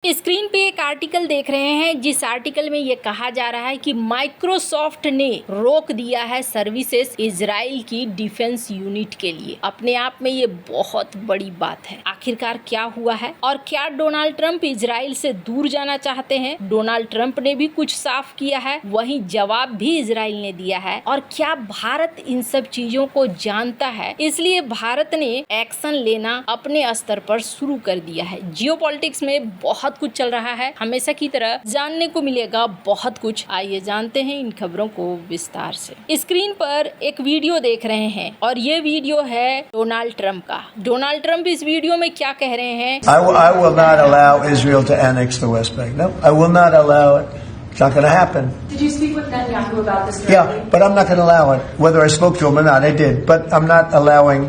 Screen पे एक article देख रहे हैं जिस आर्टिकल में ये कहा जा रहा है कि माइक्रोसॉफ्ट ने रोक दिया है सर्विसेज इजराइल की डिफेंस यूनिट के लिए। अपने आप में ये बहुत बड़ी बात है। आखिरकार क्या हुआ है और क्या डोनाल्ड ट्रंप इजराइल से दूर जाना चाहते हैं? डोनाल्ड ट्रंप ने भी कुछ साफ किया है, वहीं जवाब भी इजराइल ने दिया है। और क्या भारत इन सब चीजों को जानता है, इसलिए भारत ने एक्शन लेना अपने स्तर पर शुरू कर दिया है। जियोपॉलिटिक्स में बहुत कुछ चल रहा है, हमेशा की तरह जानने को मिलेगा बहुत कुछ। आइए जानते हैं इन खबरों को विस्तार से। स्क्रीन पर एक वीडियो देख रहे हैं और ये वीडियो है डोनाल्ड ट्रंप का। डोनाल्ड ट्रंप इस वीडियो में क्या कह रहे हैं? I will not allow Israel to annex the West Bank. No, I will not allow it. It's not going to happen. Did you speak with Netanyahu about this directly? Yeah, but I'm not going to allow it. Whether I spoke to him or not, I did. But I'm not allowing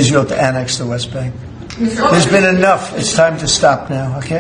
Israel to annex the West Bank. There's been enough. It's time to stop now, okay?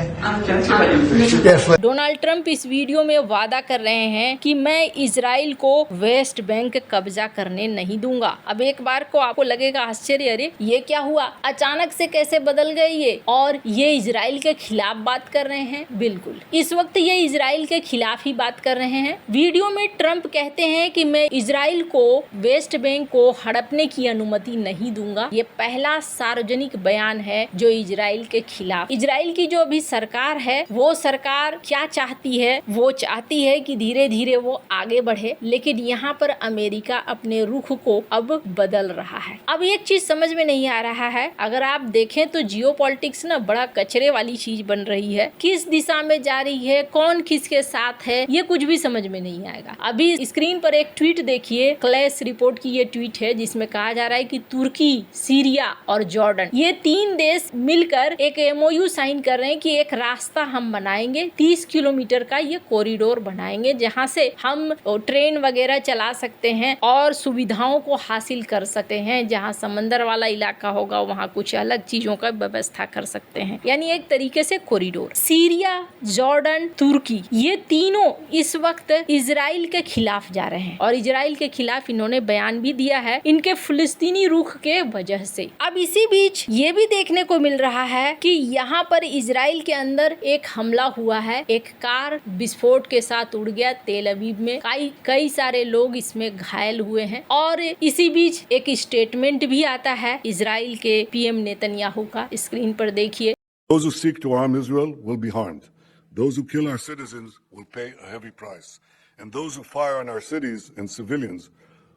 Yes, Donald Trump इस video में वादा कर रहे हैं कि मैं Israel को West Bank कब्जा करने नहीं दूंगा। अब एक बार को आपको लगेगा आश्चर्य, अरे ये क्या हुआ, अचानक से कैसे बदल गए ये, और ये इजराइल के खिलाफ बात कर रहे हैं। बिल्कुल, इस वक्त ये इजराइल के खिलाफ ही बात कर रहे हैं। वीडियो में ट्रंप कहते हैं कि मैं इजराइल को वेस्ट बैंक को हड़पने की अनुमति नहीं दूंगा। ये पहला सार्वजनिक बयान है जो इजराइल के खिलाफ। इजराइल की जो अभी सरकार है, वो सरकार क्या चाहती है? वो चाहती है कि धीरे धीरे वो आगे बढ़े, लेकिन यहाँ पर अमेरिका अपने रुख को अब बदल रहा है। अब एक चीज समझ में नहीं आ रहा है, अगर आप देखें तो जियोपॉलिटिक्स ना बड़ा कचरे वाली चीज बन रही है। किस दिशा में जा रही है, कौन किसके साथ है, ये कुछ भी समझ में नहीं आएगा। अभी स्क्रीन पर एक ट्वीट देखिए, क्लैश रिपोर्ट की ये ट्वीट है जिसमें कहा जा रहा है कि तुर्की, सीरिया और जॉर्डन, ये 3 देश मिलकर एक MOU साइन कर रहे हैं कि एक रास्ता हम बनाएंगे, 30 किलोमीटर का ये कॉरिडोर बनाएंगे, जहां से हम ट्रेन वगैरह चला सकते हैं और सुविधाओं को हासिल कर सकते हैं। जहां समंदर वाला इलाका होगा वहां कुछ अलग चीजों का व्यवस्था कर सकते हैं, यानी एक तरीके से कॉरिडोर। सीरिया, जॉर्डन, तुर्की, ये तीनों इस वक्त इजराइल के खिलाफ जा रहे हैं और इजराइल के खिलाफ इन्होंने बयान भी दिया है इनके फिलिस्तीनी रुख के वजह से। अब इसी बीच ये भी देखने को मिल रहा है कि यहाँ पर इजराइल के अंदर एक हमला हुआ है। एक कार विस्फोट के साथ उड़ गया तेल अवीव में, कई सारे लोग इसमें घायल हुए हैं। और इसी बीच एक स्टेटमेंट भी आता है इजराइल के PM नेतन्याहू का। स्क्रीन पर देखिए। Those who seek to harm Israel will be harmed. Those who kill our citizens will pay a heavy price. And those who fire on our cities and civilians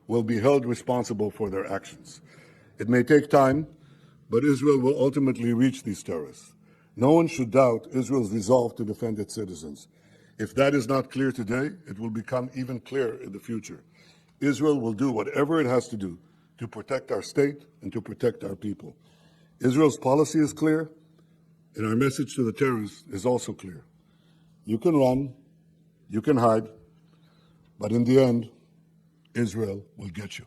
will be held responsible for their actions. It may take time, but Israel will ultimately reach these terrorists. No one should doubt Israel's resolve to defend its citizens. If that is not clear today, it will become even clearer in the future. Israel will do whatever it has to do to protect our state and to protect our people. Israel's policy is clear, and our message to the terrorists is also clear. You can run, you can hide, but in the end, Israel will get you.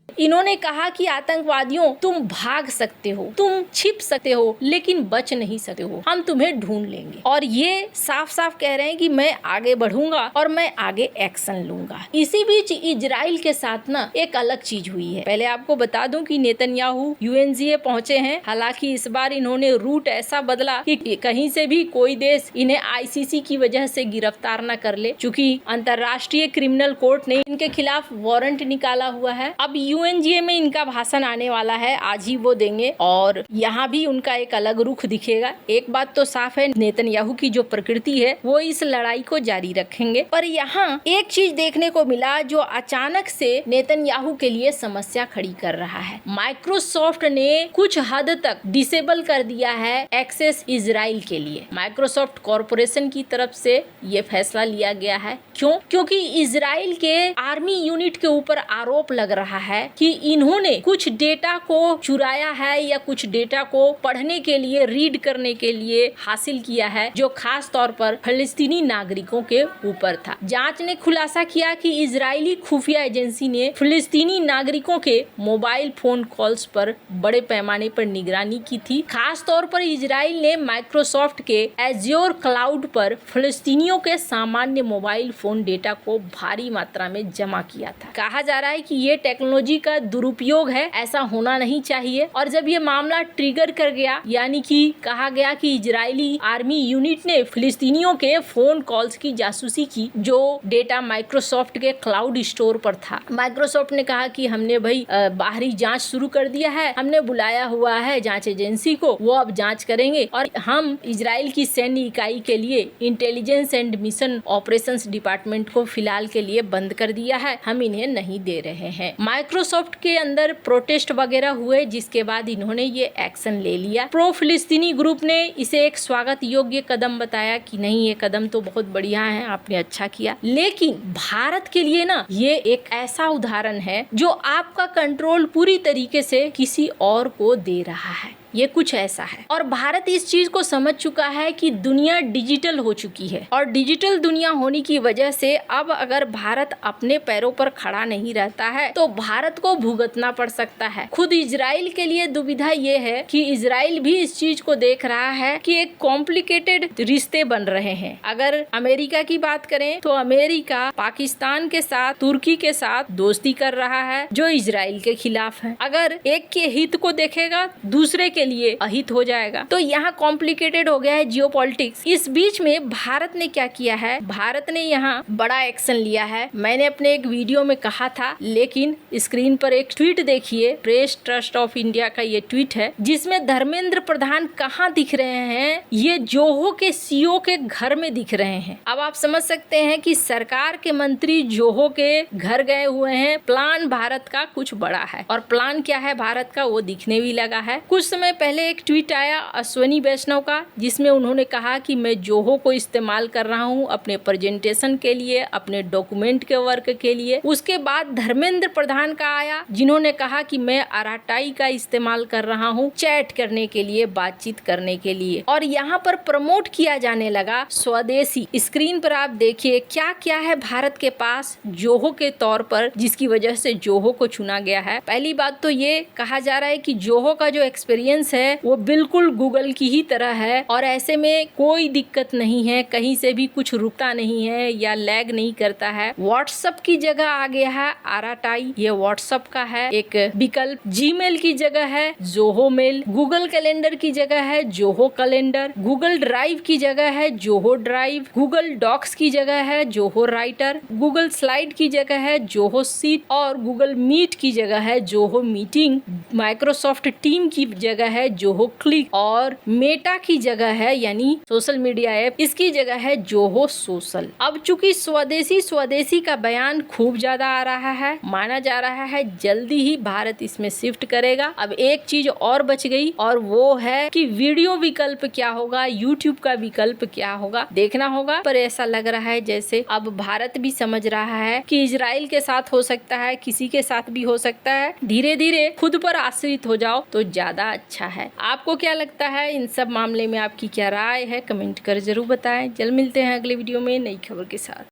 इन्होंने कहा कि आतंकवादियों, तुम भाग सकते हो, तुम छिप सकते हो, लेकिन बच नहीं सकते हो, हम तुम्हें ढूंढ लेंगे। और ये साफ साफ कह रहे हैं कि मैं आगे बढ़ूंगा और मैं आगे एक्शन लूंगा। इसी बीच इजराइल के साथ ना एक अलग चीज हुई है। पहले आपको बता दूं कि नेतन्याहू UNGA पहुंचे हैं। हालांकि इस बार इन्होंने रूट ऐसा बदला कि कहीं से भी कोई देश इन्हें ICC की वजह से गिरफ्तार न कर ले, चूंकि अंतर्राष्ट्रीय क्रिमिनल कोर्ट ने इनके खिलाफ वारंट निकाला हुआ है। अब UNGA में इनका भाषण आने वाला है, आज ही वो देंगे और यहाँ भी उनका एक अलग रुख दिखेगा। एक बात तो साफ है, नेतन्याहू की जो प्रकृति है वो इस लड़ाई को जारी रखेंगे। पर यहाँ एक चीज देखने को मिला जो अचानक से नेतन्याहू के लिए समस्या खड़ी कर रहा है। माइक्रोसॉफ्ट ने कुछ हद तक डिसेबल कर दिया है एक्सेस इजराइल के लिए। माइक्रोसॉफ्ट कॉरपोरेशन की तरफ से ये फैसला लिया गया है। क्यों? क्योंकि इजराइल के आर्मी यूनिट के ऊपर आरोप लग रहा है कि इन्होंने कुछ डेटा को चुराया है या कुछ डेटा को पढ़ने के लिए, रीड करने के लिए हासिल किया है, जो खास तौर पर फिलिस्तीनी नागरिकों के ऊपर था। जांच ने खुलासा किया कि इजरायली खुफिया एजेंसी ने फिलिस्तीनी नागरिकों के मोबाइल फोन कॉल्स पर बड़े पैमाने पर निगरानी की थी। खास तौर पर इजराइल ने माइक्रोसॉफ्ट के एज्योर क्लाउड पर फिलिस्तीनियों के सामान्य मोबाइल फोन डेटा को भारी मात्रा में जमा किया था। कहा जा रहा है कि ये टेक्नोलॉजी का दुरुपयोग है, ऐसा होना नहीं चाहिए। और जब ये मामला ट्रिगर कर गया, यानी कि कहा गया कि इजरायली आर्मी यूनिट ने फिलिस्तीनियों के फोन कॉल्स की जासूसी की, जो डेटा माइक्रोसॉफ्ट के क्लाउड स्टोर पर था। माइक्रोसॉफ्ट ने कहा कि हमने भाई बाहरी जांच शुरू कर दिया है, हमने बुलाया हुआ है जांच एजेंसी को, वो अब जांच करेंगे और हम इजराइल की सैन्य इकाई के लिए intelligence and mission operations department को फिलहाल के लिए बंद कर दिया है, हम इन्हें नहीं दे रहे हैं। माइक्रोसॉफ्ट के अंदर प्रोटेस्ट वगैरह हुए, जिसके बाद इन्होंने ये एक्शन ले लिया। प्रो फिलिस्तीनी ग्रुप ने इसे एक स्वागत योग्य कदम बताया कि नहीं, ये कदम तो बहुत बढ़िया है, आपने अच्छा किया। लेकिन भारत के लिए ना ये एक ऐसा उदाहरण है जो आपका कंट्रोल पूरी तरीके से किसी और को दे रहा है। ये कुछ ऐसा है और भारत इस चीज को समझ चुका है कि दुनिया डिजिटल हो चुकी है और डिजिटल दुनिया होने की वजह से अब अगर भारत अपने पैरों पर खड़ा नहीं रहता है तो भारत को भुगतना पड़ सकता है। खुद इजराइल के लिए दुविधा ये है कि इजराइल भी इस चीज को देख रहा है कि एक कॉम्प्लिकेटेड रिश्ते बन रहे हैं। अगर अमेरिका की बात करें तो अमेरिका पाकिस्तान के साथ, तुर्की के साथ दोस्ती कर रहा है जो इजराइल के खिलाफ है। अगर एक के हित को देखेगा दूसरे के लिए अहित हो जाएगा। तो यहाँ कॉम्प्लिकेटेड हो गया है जियोपॉलिटिक्स। इस बीच में भारत ने क्या किया है, भारत ने यहाँ बड़ा एक्शन लिया है। मैंने अपने एक वीडियो में कहा था, लेकिन स्क्रीन पर एक ट्वीट देखिए, प्रेस ट्रस्ट ऑफ इंडिया का ये ट्वीट है जिसमें धर्मेंद्र प्रधान कहाँ दिख रहे हैं, ये जोहो के सीओ के घर में दिख रहे हैं। अब आप समझ सकते हैं कि सरकार के मंत्री जोहो के घर गए हुए हैं। प्लान भारत का कुछ बड़ा है और प्लान क्या है भारत का वो दिखने भी लगा है। कुछ समय पहले एक ट्वीट आया अश्वनी वैष्णव का, जिसमें उन्होंने कहा कि मैं जोहो को इस्तेमाल कर रहा हूं अपने प्रेजेंटेशन के लिए, अपने डॉक्यूमेंट के वर्क के लिए। उसके बाद धर्मेंद्र प्रधान का आया जिन्होंने कहा कि मैं अराटाई का इस्तेमाल कर रहा हूं चैट करने के लिए, बातचीत करने के लिए। और यहाँ पर प्रमोट किया जाने लगा स्वदेशी। स्क्रीन पर आप देखिए क्या क्या है भारत के पास जोहो के तौर पर, जिसकी वजह से जोहो को चुना गया है। पहली बात तो ये कहा जा रहा है कि जोहो का जो एक्सपीरियंस है वो बिल्कुल गूगल की ही तरह है और ऐसे में कोई दिक्कत नहीं है, कहीं से भी कुछ रुकता नहीं है या लैग नहीं करता है। व्हाट्सएप की जगह आ गया है अराटाई, ये व्हाट्सएप का है एक विकल्प। जीमेल की जगह है जोहो मेल, गूगल कैलेंडर की जगह है जोहो कैलेंडर, गूगल ड्राइव की जगह है जोहो ड्राइव, गूगल डॉक्स की जगह है जोहो राइटर, गूगल स्लाइड की जगह है जोहो सीट और गूगल मीट की जगह है जोहो मीटिंग, माइक्रोसॉफ्ट टीम की जगह है जोहो क्लिक और मेटा की जगह है यानी सोशल मीडिया ऐप, इसकी जगह है जोहो सोशल। अब चूंकि स्वदेशी का बयान खूब ज्यादा आ रहा है, माना जा रहा है जल्दी ही भारत इसमें शिफ्ट करेगा। अब एक चीज और बच गई और वो है कि वीडियो विकल्प क्या होगा, यूट्यूब का विकल्प क्या होगा, देखना होगा। पर ऐसा लग रहा है जैसे अब भारत भी समझ रहा है कि इजराइल के साथ हो सकता है, किसी के साथ भी हो सकता है। धीरे धीरे खुद पर आश्रित हो जाओ तो ज्यादा अच्छा है। आपको क्या लगता है इन सब मामले में, आपकी क्या राय है, कमेंट कर जरूर बताएं। जल्द मिलते हैं अगले वीडियो में नई खबर के साथ।